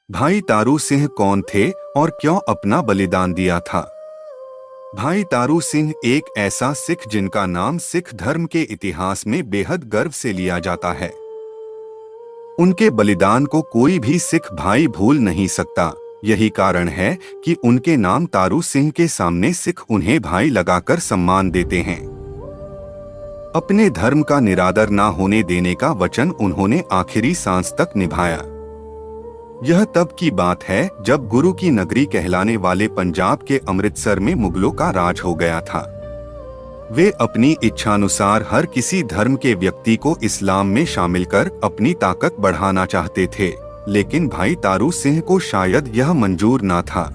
भाई तारू सिंह कौन थे और क्यों अपना बलिदान दिया था? भाई तारू सिंह एक ऐसा सिख जिनका नाम सिख धर्म के इतिहास में बेहद गर्व से लिया जाता है। उनके बलिदान को कोई भी सिख भाई भूल नहीं सकता। यही कारण है कि उनके नाम तारू सिंह के सामने सिख उन्हें भाई लगाकर सम्मान देते हैं। अपने धर्म का निरादर ना होने देने का वचन उन्होंने आखिरी सांस तक निभाया। यह तब की बात है जब गुरु की नगरी कहलाने वाले पंजाब के अमृतसर में मुगलों का राज हो गया था। वे अपनी इच्छानुसार हर किसी धर्म के व्यक्ति को इस्लाम में शामिल कर अपनी ताकत बढ़ाना चाहते थे, लेकिन भाई तारू सिंह को शायद यह मंजूर ना था।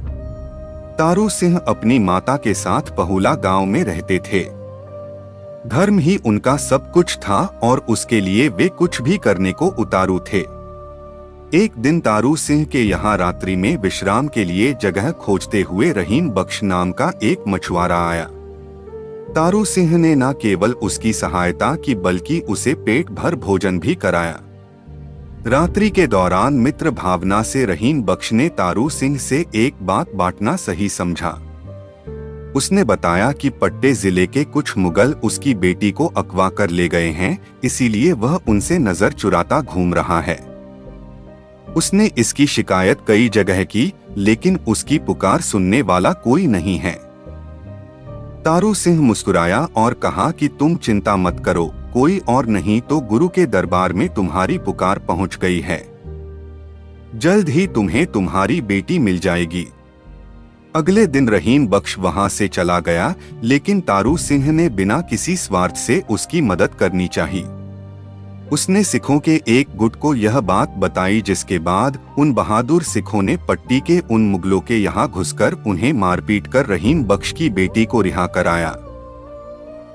तारू सिंह अपनी माता के साथ पहुला गांव में रहते थे। धर्म ही उनका सब कुछ था और उसके लिए वे कुछ भी करने को उतारू थे। एक दिन तारू सिंह के यहाँ रात्रि में विश्राम के लिए जगह खोजते हुए रहीम बख्श नाम का एक मछुआरा आया। तारू सिंह ने न केवल उसकी सहायता की बल्कि उसे पेट भर भोजन भी कराया। रात्रि के दौरान मित्र भावना से रहीम बख्श ने तारू सिंह से एक बात बांटना सही समझा। उसने बताया कि पट्टे जिले के कुछ मुगल उसकी बेटी को अगवा कर ले गए हैं, इसीलिए वह उनसे नजर चुराता घूम रहा है। उसने इसकी शिकायत कई जगह की, लेकिन उसकी पुकार सुनने वाला कोई नहीं है। तारू सिंह मुस्कुराया और कहा कि तुम चिंता मत करो, कोई और नहीं तो गुरु के दरबार में तुम्हारी पुकार पहुंच गई है। जल्द ही तुम्हें तुम्हारी बेटी मिल जाएगी। अगले दिन रहीम बख्श वहां से चला गया, लेकिन तारू सिंह ने बिना किसी स्वार्थ से उसकी मदद करनी चाहिए। उसने सिखों के एक गुट को यह बात बताई, जिसके बाद उन बहादुर सिखों ने पट्टी के उन मुगलों के यहाँ घुसकर उन्हें मारपीट कर रहीम बख्श की बेटी को रिहा कराया।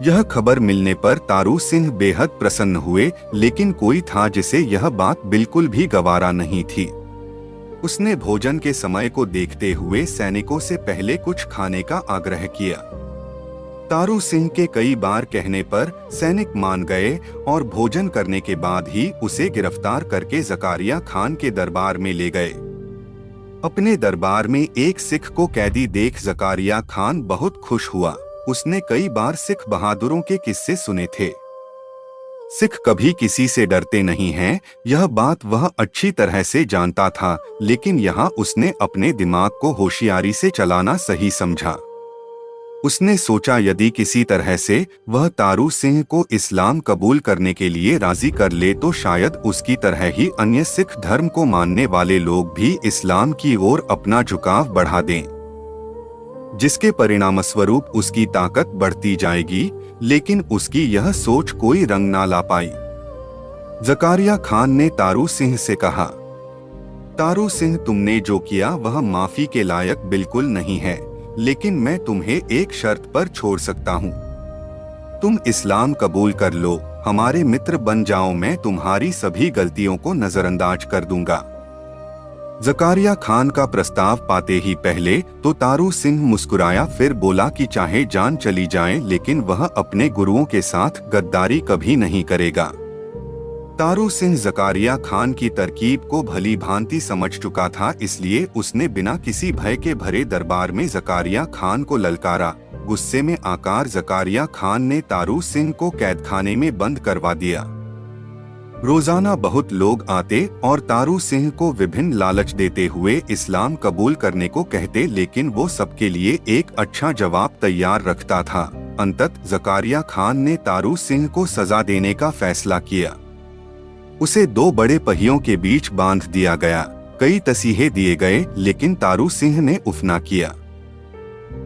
यह खबर मिलने पर तारू सिंह बेहद प्रसन्न हुए, लेकिन कोई था जिसे यह बात बिल्कुल भी गवारा नहीं थी। उसने भोजन के समय को देखते हुए सैनिकों से पहले कुछ खाने का आग्रह किया। तारू सिंह के कई बार कहने पर सैनिक मान गए और भोजन करने के बाद ही उसे गिरफ्तार करके जकारिया खान के दरबार में ले गए। अपने दरबार में एक सिख को कैदी देख जकारिया खान बहुत खुश हुआ। उसने कई बार सिख बहादुरों के किस्से सुने थे। सिख कभी किसी से डरते नहीं हैं, यह बात वह अच्छी तरह से जानता था, लेकिन यहाँ उसने अपने दिमाग को होशियारी से चलाना सही समझा। उसने सोचा यदि किसी तरह से वह तारू सिंह को इस्लाम कबूल करने के लिए राजी कर ले तो शायद उसकी तरह ही अन्य सिख धर्म को मानने वाले लोग भी इस्लाम की ओर अपना झुकाव बढ़ा दें, जिसके परिणामस्वरूप उसकी ताकत बढ़ती जाएगी। लेकिन उसकी यह सोच कोई रंग ना ला पाई। जकारिया खान ने तारू सिंह से कहा, तारू सिंह, तुमने जो किया वह माफी के लायक बिल्कुल नहीं है, लेकिन मैं तुम्हें एक शर्त पर छोड़ सकता हूँ। तुम इस्लाम कबूल कर लो, हमारे मित्र बन जाओ, मैं तुम्हारी सभी गलतियों को नजरअंदाज कर दूंगा। जकारिया खान का प्रस्ताव पाते ही पहले तो तारू सिंह मुस्कुराया, फिर बोला कि चाहे जान चली जाए लेकिन वह अपने गुरुओं के साथ गद्दारी कभी नहीं करेगा। तारू सिंह जकारिया खान की तरकीब को भली भांति समझ चुका था, इसलिए उसने बिना किसी भय के भरे दरबार में जकारिया खान को ललकारा। गुस्से में आकर जकारिया खान ने तारू सिंह को कैदखाने में बंद करवा दिया। रोजाना बहुत लोग आते और तारू सिंह को विभिन्न लालच देते हुए इस्लाम कबूल करने को कहते, लेकिन वो सबके लिए एक अच्छा जवाब तैयार रखता था। अंततः जकारिया खान ने तारू सिंह को सजा देने का फैसला किया। उसे दो बड़े पहियों के बीच बांध दिया गया। कई तसीहे दिए गए, लेकिन तारू सिंह ने उफ ना किया।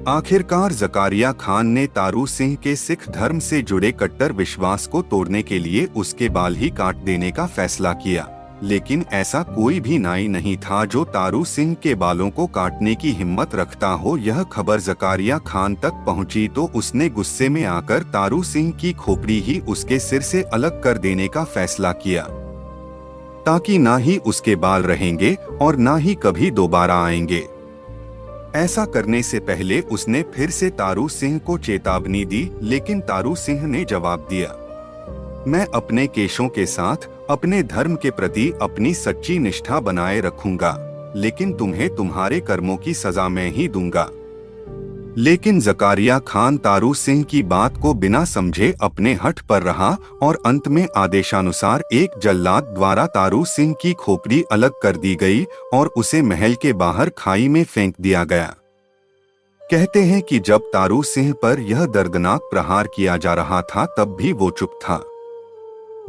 आखिरकार जकारिया खान ने तारू सिंह के सिख धर्म से जुड़े कट्टर विश्वास को तोड़ने के लिए उसके बाल ही काट देने का फैसला किया। लेकिन ऐसा कोई भी नाई नहीं था जो तारू सिंह के बालों को काटने की हिम्मत रखता हो। यह खबर जकारिया खान तक पहुंची तो उसने गुस्से में आकर तारू सिंह की खोपड़ी ही उसके सिर से अलग कर देने का फैसला किया, ताकि ना ही उसके बाल रहेंगे और ना ही कभी दोबारा आएंगे। ऐसा करने से पहले उसने फिर से तारू सिंह को चेतावनी दी, लेकिन तारू सिंह ने जवाब दिया, मैं अपने केशों के साथ अपने धर्म के प्रति अपनी सच्ची निष्ठा बनाए रखूंगा। लेकिन तुम्हें तुम्हारे कर्मों की सजा मैं ही दूंगा। लेकिन जकारिया खान तारू सिंह की बात को बिना समझे अपने हठ पर रहा और अंत में आदेशानुसार एक जल्लाद द्वारा तारू सिंह की खोपड़ी अलग कर दी गई और उसे महल के बाहर खाई में फेंक दिया गया। कहते हैं कि जब तारू सिंह पर यह दर्दनाक प्रहार किया जा रहा था तब भी वो चुप था।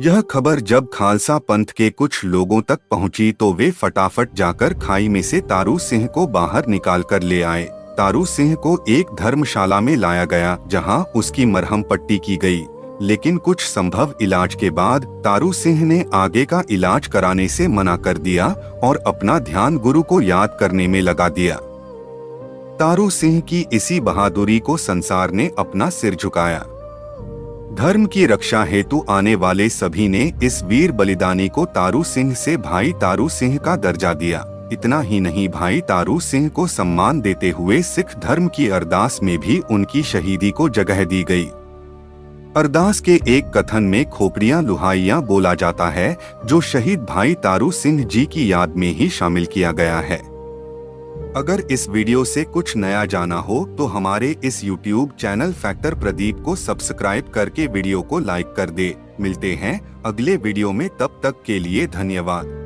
यह खबर जब खालसा पंथ के कुछ लोगों तक पहुंची तो वे फटाफट जाकर खाई में से तारू सिंह को बाहर निकाल कर ले आए। तारू सिंह को एक धर्मशाला में लाया गया जहां उसकी मरहम पट्टी की गई, लेकिन कुछ संभव इलाज के बाद तारू सिंह ने आगे का इलाज कराने से मना कर दिया और अपना ध्यान गुरु को याद करने में लगा दिया। तारू सिंह की इसी बहादुरी को संसार ने अपना सिर झुकाया। धर्म की रक्षा हेतु आने वाले सभी ने इस वीर बलिदानी को तारू सिंह से भाई तारू सिंह का दर्जा दिया। इतना ही नहीं, भाई तारू सिंह को सम्मान देते हुए सिख धर्म की अरदास में भी उनकी शहीदी को जगह दी गई। अरदास के एक कथन में खोपड़ियां लुहाइयां बोला जाता है, जो शहीद भाई तारू सिंह जी की याद में ही शामिल किया गया है। अगर इस वीडियो से कुछ नया जाना हो तो हमारे इस YouTube चैनल फैक्टर प्रदीप को सब्सक्राइब करके वीडियो को लाइक कर दे। मिलते हैं अगले वीडियो में, तब तक के लिए धन्यवाद।